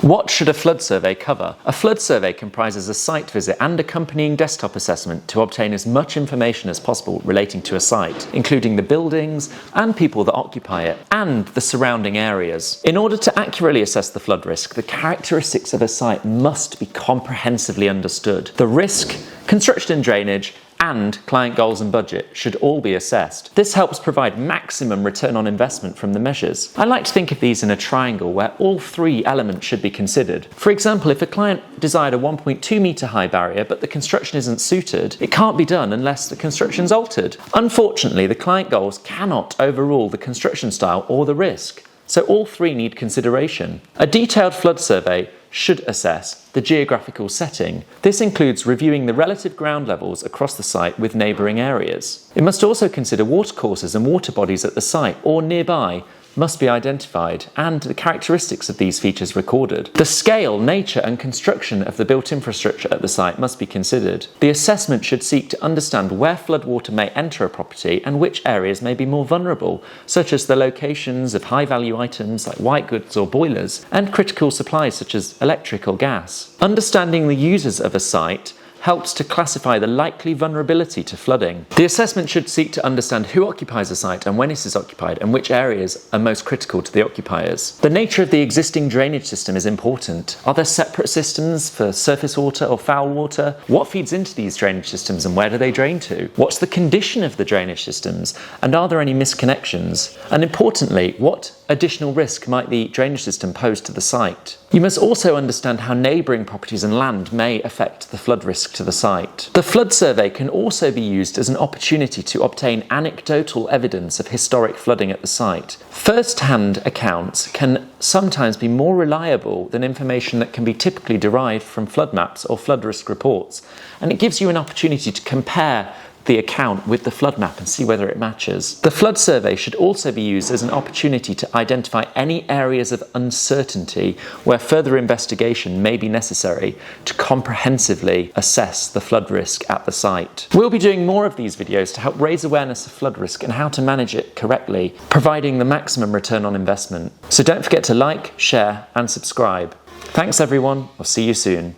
What should a flood survey cover? A flood survey comprises a site visit and accompanying desktop assessment to obtain as much information as possible relating to a site, including the buildings and people that occupy it, and the surrounding areas. In order to accurately assess the flood risk, the characteristics of a site must be comprehensively understood. The risk, construction and drainage, and client goals and budget should all be assessed. This helps provide maximum return on investment from the measures. I like to think of these in a triangle where all three elements should be considered. For example, if a client desired a 1.2 metre high barrier but the construction isn't suited, it can't be done unless the construction's altered. Unfortunately, the client goals cannot overrule the construction style or the risk, so all three need consideration. A detailed flood survey should assess the geographical setting. This includes reviewing the relative ground levels across the site with neighbouring areas. It must also consider watercourses and water bodies at the site or nearby must be identified and the characteristics of these features recorded. The scale, nature and construction of the built infrastructure at the site must be considered. The assessment should seek to understand where floodwater may enter a property and which areas may be more vulnerable, such as the locations of high-value items like white goods or boilers, and critical supplies such as electric or gas. Understanding the users of a site helps to classify the likely vulnerability to flooding. The assessment should seek to understand who occupies a site and when it is occupied and which areas are most critical to the occupiers. The nature of the existing drainage system is important. Are there separate systems for surface water or foul water? What feeds into these drainage systems and where do they drain to? What's the condition of the drainage systems and are there any misconnections? And importantly, what additional risk might the drainage system pose to the site? You must also understand how neighbouring properties and land may affect the flood risk to the site. The flood survey can also be used as an opportunity to obtain anecdotal evidence of historic flooding at the site. First-hand accounts can sometimes be more reliable than information that can be typically derived from flood maps or flood risk reports, and it gives you an opportunity to compare the account with the flood map and see whether it matches. The flood survey should also be used as an opportunity to identify any areas of uncertainty where further investigation may be necessary to comprehensively assess the flood risk at the site. We'll be doing more of these videos to help raise awareness of flood risk and how to manage it correctly, providing the maximum return on investment. So don't forget to like, share and subscribe. Thanks everyone, I'll see you soon.